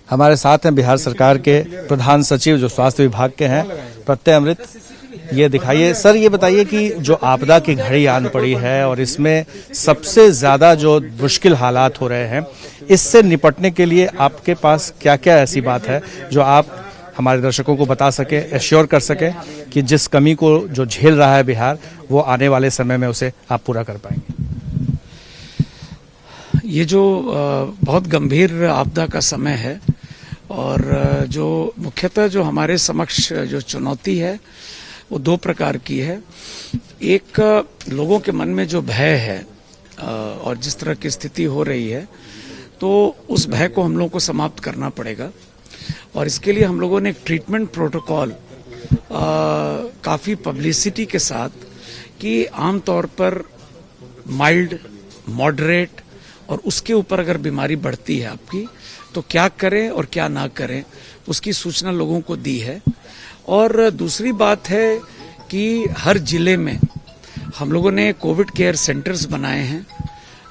हमारे साथ हैं बिहार सरकार के प्रधान सचिव जो स्वास्थ्य विभाग के हैं, प्रत्यय अमृत। ये दिखाइए सर, ये बताइए कि जो आपदा की घड़ी आन पड़ी है और इसमें सबसे ज्यादा जो मुश्किल हालात हो रहे हैं, इससे निपटने के लिए आपके पास क्या क्या ऐसी बात है जो आप हमारे दर्शकों को बता सके, एश्योर कर सके कि जिस कमी को जो झेल रहा है बिहार, वो आने वाले समय में उसे आप पूरा कर पाएंगे? ये जो बहुत गंभीर आपदा का समय है और जो मुख्यतः जो हमारे समक्ष जो चुनौती है वो दो प्रकार की है। एक, लोगों के मन में जो भय है और जिस तरह की स्थिति हो रही है, तो उस भय को हम लोगों को समाप्त करना पड़ेगा और इसके लिए हम लोगों ने एक ट्रीटमेंट प्रोटोकॉल काफ़ी पब्लिसिटी के साथ कि आमतौर पर माइल्ड, मॉडरेट और उसके ऊपर अगर बीमारी बढ़ती है आपकी तो क्या करें और क्या ना करें, उसकी सूचना लोगों को दी है। और दूसरी बात है कि हर जिले में हम लोगों ने कोविड केयर सेंटर्स बनाए हैं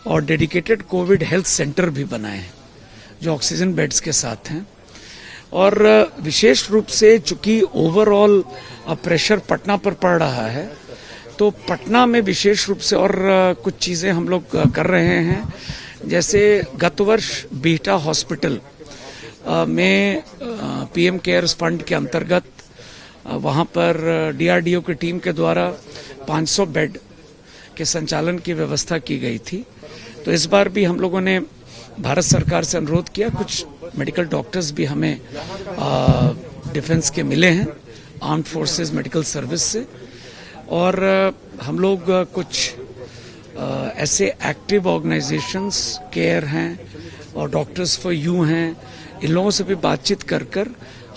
और डेडिकेटेड कोविड हेल्थ सेंटर भी बनाए हैं जो ऑक्सीजन बेड्स के साथ हैं। और विशेष रूप से चूंकि ओवरऑल प्रेशर पटना पर पड़ रहा है, तो पटना में विशेष रूप से और कुछ चीज़ें हम लोग कर रहे हैं। जैसे गत वर्ष बीटा हॉस्पिटल में पीएम केयर्स फंड के अंतर्गत वहाँ पर डीआरडीओ की टीम के द्वारा 500 बेड के संचालन की व्यवस्था की गई थी। तो इस बार भी हम लोगों ने भारत सरकार से अनुरोध किया, कुछ मेडिकल डॉक्टर्स भी हमें डिफेंस के मिले हैं, आर्म्ड फोर्सेस मेडिकल सर्विस से, और हम लोग कुछ ऐसे एक्टिव ऑर्गेनाइजेशंस, केयर हैं और डॉक्टर्स फॉर यू हैं, इन लोगों से भी बातचीत कर कर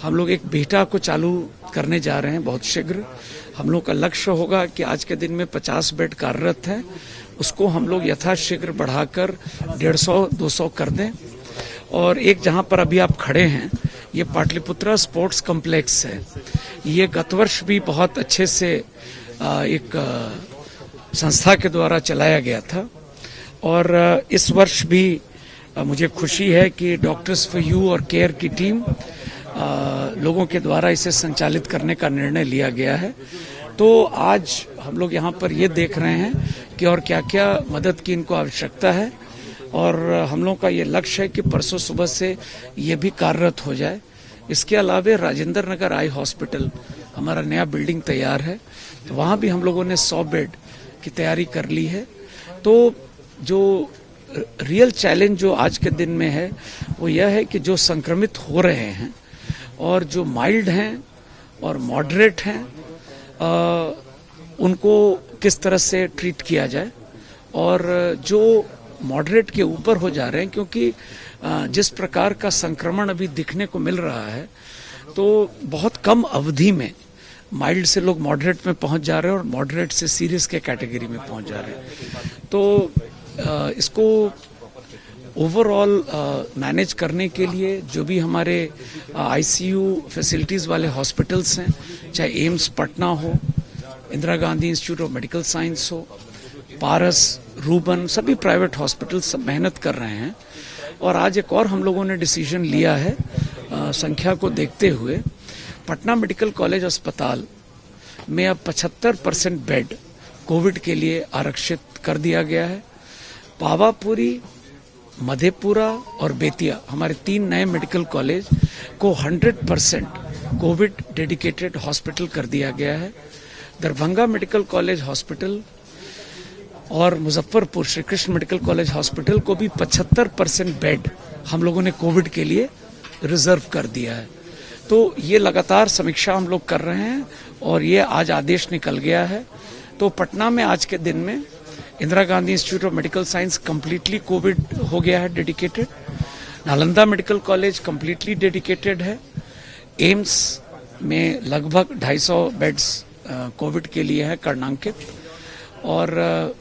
हम लोग एक बीटा को चालू करने जा रहे हैं बहुत शीघ्र। हम लोग का लक्ष्य होगा कि आज के दिन में 50 बेड कार्यरत है, उसको हम लोग यथाशीघ्र बढ़ाकर 150-200 कर दें। और एक जहां पर अभी आप खड़े हैं, ये पाटलिपुत्रा स्पोर्ट्स कॉम्प्लेक्स है। ये गत वर्ष भी बहुत अच्छे से एक संस्था के द्वारा चलाया गया था और इस वर्ष भी मुझे खुशी है कि डॉक्टर्स फॉर यू और केयर की टीम लोगों के द्वारा इसे संचालित करने का निर्णय लिया गया है। तो आज हम लोग यहाँ पर ये देख रहे हैं कि और क्या क्या मदद की इनको आवश्यकता है और हम लोगों का ये लक्ष्य है कि परसों सुबह से ये भी कार्यरत हो जाए। इसके अलावा राजेंद्र नगर आई हॉस्पिटल, हमारा नया बिल्डिंग तैयार है, तो वहाँ भी हम लोगों ने 100 बेड की तैयारी कर ली है। तो जो रियल चैलेंज जो आज के दिन में है वो यह है कि जो संक्रमित हो रहे हैं और जो माइल्ड हैं और मॉडरेट हैं, उनको किस तरह से ट्रीट किया जाए, और जो मॉडरेट के ऊपर हो जा रहे हैं, क्योंकि जिस प्रकार का संक्रमण अभी दिखने को मिल रहा है, तो बहुत कम अवधि में माइल्ड से लोग मॉडरेट में पहुंच जा रहे हैं और मॉडरेट से सीरियस के कैटेगरी में पहुंच जा रहे हैं। तो इसको ओवरऑल मैनेज करने के लिए जो भी हमारे आईसीयू फैसिलिटीज़ वाले हॉस्पिटल्स हैं, चाहे एम्स पटना हो, Indira Gandhi institute of medical science हो, पारस, रूबन, सभी प्राइवेट हॉस्पिटल सब मेहनत कर रहे हैं। और आज एक और हम लोगों ने डिसीजन लिया है संख्या को देखते हुए, पटना मेडिकल कॉलेज अस्पताल में अब 75% बेड कोविड के लिए आरक्षित कर दिया गया है। पावापुरी, मधेपुरा और बेतिया, हमारे 3 नए मेडिकल कॉलेज को 100% कोविड डेडिकेटेड हॉस्पिटल कर दिया गया है। दरभंगा मेडिकल कॉलेज हॉस्पिटल और Muzaffarpur Shri Krishna medical college hospital को भी 75% बेड हम लोगों ने कोविड के लिए रिजर्व कर दिया है। तो ये लगातार समीक्षा हम लोग कर रहे हैं और ये आज आदेश निकल गया है। तो पटना में आज के दिन में Indira Gandhi institute of medical science completely Covid हो गया है dedicated, Nalanda medical college completely dedicated है, एम्स में लगभग 250 बेड्स कोविड के लिए है कर्णांकित, और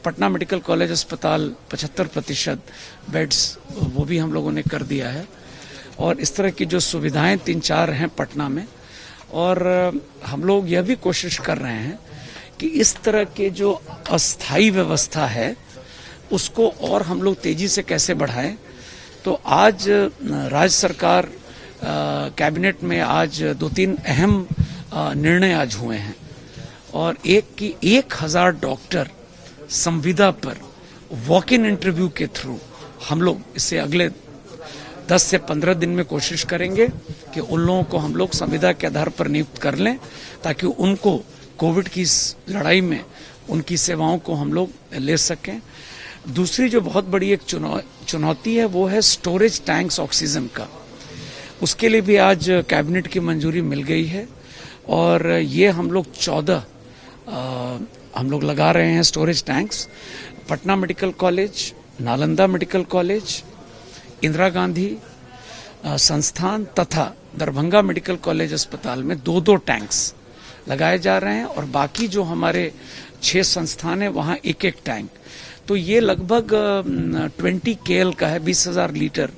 पटना मेडिकल कॉलेज अस्पताल 75% बेड्स वो भी हम लोगों ने कर दिया है। और इस तरह की जो सुविधाएं 3-4 हैं पटना में, और हम लोग यह भी कोशिश कर रहे हैं कि इस तरह के जो अस्थायी व्यवस्था है उसको और हम लोग तेजी से कैसे बढ़ाएं। तो आज राज्य सरकार कैबिनेट में आज 2-3 अहम निर्णय आज हुए हैं और एक की 1000 डॉक्टर संविदा पर वॉक इन इंटरव्यू के थ्रू हम लोग इसे अगले 10 से 15 दिन में कोशिश करेंगे कि उन लोगों को हम लोग संविदा के आधार पर नियुक्त कर लें ताकि उनको कोविड की इस लड़ाई में उनकी सेवाओं को हम लोग ले सकें। दूसरी जो बहुत बड़ी एक चुनौती है वो है स्टोरेज टैंक्स ऑक्सीजन का। उसके लिए भी आज कैबिनेट की मंजूरी मिल गई है और ये हम लोग 14 हम लोग लगा रहे हैं storage tanks. Patna medical college, Nalanda medical college, Indira Gandhi संस्थान तथा दरभंगा मेडिकल कॉलेज अस्पताल में 2-2 टैंक्स लगाए जा रहे हैं और बाकी जो हमारे 6 संस्थान है वहाँ 1-1 टैंक। तो ये लगभग 20 KL का है, 20,000 लीटर।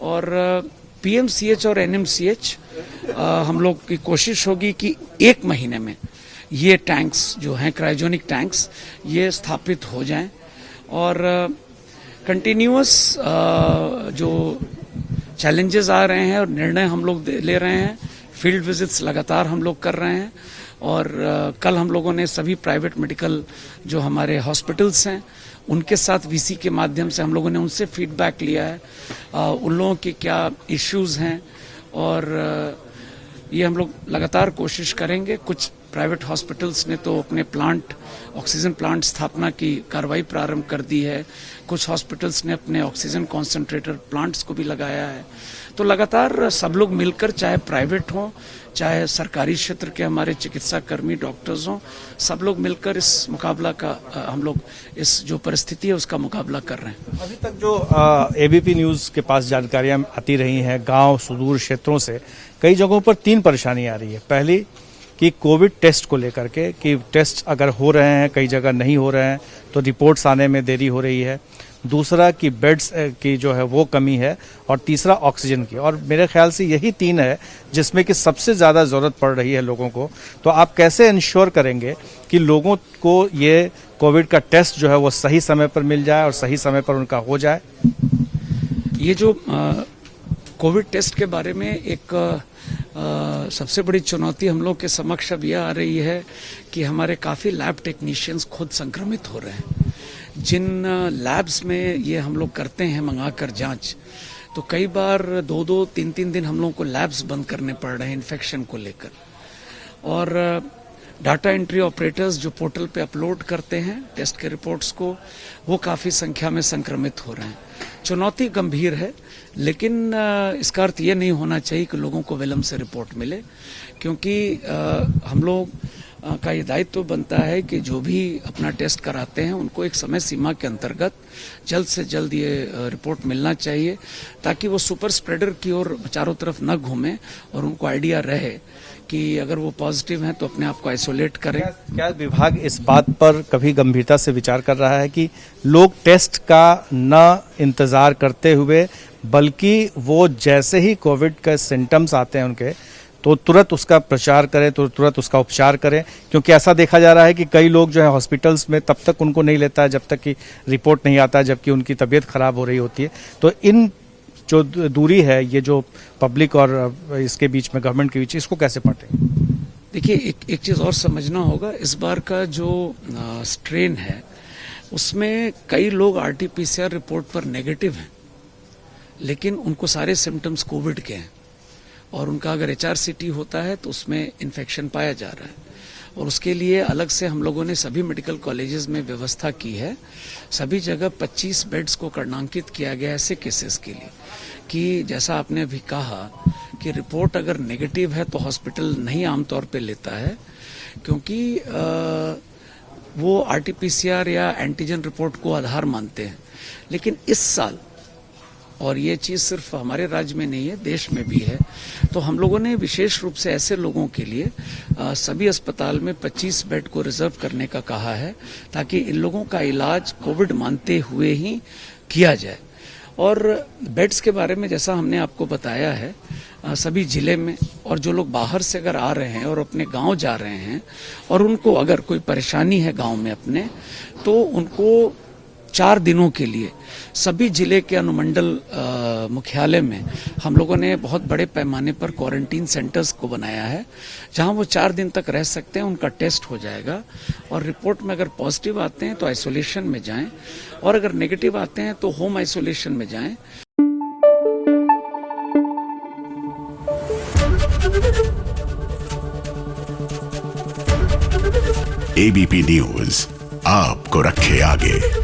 और PMCH और NMCH हम लोग की कोशिश होगी कि 1 महीने में ये टैंक्स जो हैं क्रायोजेनिक टैंक्स ये स्थापित हो जाएं और कंटिन्यूअस जो चैलेंजेस आ रहे हैं और निर्णय हम लोग ले रहे हैं, फील्ड विजिट्स लगातार हम लोग कर रहे हैं और कल हम लोगों ने सभी प्राइवेट मेडिकल जो हमारे हॉस्पिटल्स हैं उनके साथ VC के माध्यम से हम लोगों ने उनसे फीडबैक लिया है, उन लोगों के क्या इश्यूज हैं और ये हम लोग लगातार कोशिश करेंगे। कुछ प्राइवेट हॉस्पिटल्स ने तो अपने प्लांट ऑक्सीजन प्लांट स्थापना की कार्रवाई प्रारंभ कर दी है, कुछ हॉस्पिटल्स ने अपने ऑक्सीजन कॉन्सेंट्रेटर प्लांट्स को भी लगाया है। तो लगातार सब लोग मिलकर, चाहे प्राइवेट हों चाहे सरकारी क्षेत्र के हमारे चिकित्सा कर्मी डॉक्टर्स हों, सब लोग मिलकर इस मुकाबला का हम लोग इस जो परिस्थिति है उसका मुकाबला कर रहे हैं। अभी तक जो ABP न्यूज़ के पास जानकारियां आती रही हैं गांव सुदूर क्षेत्रों से, कई जगहों पर 3 परेशानी आ रही है। पहली कि कोविड टेस्ट को लेकर के कि टेस्ट अगर हो रहे हैं, कई जगह नहीं हो रहे हैं तो रिपोर्ट्स आने में देरी हो रही है। दूसरा कि बेड्स की जो है वो कमी है और तीसरा ऑक्सीजन की। और मेरे ख्याल से यही 3 है जिसमें कि सबसे ज़्यादा ज़रूरत पड़ रही है लोगों को। तो आप कैसे इंश्योर करेंगे कि लोगों को ये कोविड का टेस्ट जो है वो सही समय पर मिल जाए और सही समय पर उनका हो जाए? ये जो कोविड टेस्ट के बारे में एक सबसे बड़ी चुनौती हम लोग के समक्ष अब यह आ रही है कि हमारे काफ़ी लैब टेक्नीशियंस खुद संक्रमित हो रहे हैं। जिन लैब्स में ये हम लोग करते हैं मंगाकर जांच, तो कई बार 2-2, 3-3 दिन हम लोगों को लैब्स बंद करने पड़ रहे हैं इन्फेक्शन को लेकर। और डाटा एंट्री ऑपरेटर्स जो पोर्टल पे अपलोड करते हैं टेस्ट के रिपोर्ट्स को, वो काफ़ी संख्या में संक्रमित हो रहे हैं। चुनौती गंभीर है, लेकिन इसका अर्थ ये नहीं होना चाहिए कि लोगों को विलंब से रिपोर्ट मिले, क्योंकि हम लोग का ये दायित्व बनता है कि जो भी अपना टेस्ट कराते हैं उनको एक समय सीमा के अंतर्गत जल्द से जल्द ये रिपोर्ट मिलना चाहिए, ताकि वो सुपर स्प्रेडर की ओर चारों तरफ न घूमें और उनको आइडिया रहे कि अगर वो पॉजिटिव हैं तो अपने आप को आइसोलेट करें। क्या विभाग इस बात पर कभी गंभीरता से विचार कर रहा है कि लोग टेस्ट का न इंतजार करते हुए, बल्कि वो जैसे ही कोविड के सिम्टम्स आते हैं उनके, तो तुरंत उसका प्रचार करें, तो तुरंत उसका उपचार करें? क्योंकि ऐसा देखा जा रहा है कि कई लोग जो है हॉस्पिटल्स में तब तक उनको नहीं लेता है जब तक कि रिपोर्ट नहीं आता, जबकि उनकी तबीयत खराब हो रही होती है। तो इन जो दूरी है, ये जो पब्लिक और इसके बीच में, गवर्नमेंट के बीच, इसको कैसे पाटें? देखिए, एक चीज़ और समझना होगा, इस बार का जो स्ट्रेन है उसमें कई लोग RT-PCR रिपोर्ट पर नेगेटिव हैं, लेकिन उनको सारे सिम्टम्स कोविड के हैं और उनका अगर HRCT होता है तो उसमें इन्फेक्शन पाया जा रहा है। और उसके लिए अलग से हम लोगों ने सभी मेडिकल कॉलेजेस में व्यवस्था की है। सभी जगह 25 बेड्स को कर्णांकित किया गया ऐसे केसेस के लिए कि जैसा आपने अभी कहा कि रिपोर्ट अगर नेगेटिव है तो हॉस्पिटल नहीं आमतौर पे लेता है, क्योंकि वो RT-PCR या एंटीजन रिपोर्ट को आधार मानते हैं। लेकिन इस साल, और ये चीज़ सिर्फ हमारे राज्य में नहीं है, देश में भी है, तो हम लोगों ने विशेष रूप से ऐसे लोगों के लिए सभी अस्पताल में 25 बेड को रिजर्व करने का कहा है, ताकि इन लोगों का इलाज कोविड मानते हुए ही किया जाए। और बेड्स के बारे में जैसा हमने आपको बताया है, सभी जिले में, और जो लोग बाहर से अगर आ रहे हैं और अपने गांव जा रहे हैं और उनको अगर कोई परेशानी है गांव में अपने, तो उनको 4 दिनों के लिए सभी जिले के अनुमंडल मुख्यालय में हम लोगों ने बहुत बड़े पैमाने पर क्वारंटीन सेंटर्स को बनाया है, जहां वो 4 दिन तक रह सकते हैं। उनका टेस्ट हो जाएगा और रिपोर्ट में अगर पॉजिटिव आते हैं तो आइसोलेशन में जाएं, और अगर नेगेटिव आते हैं तो होम आइसोलेशन में जाएं। एबीपी न्यूज आपको रखे आगे।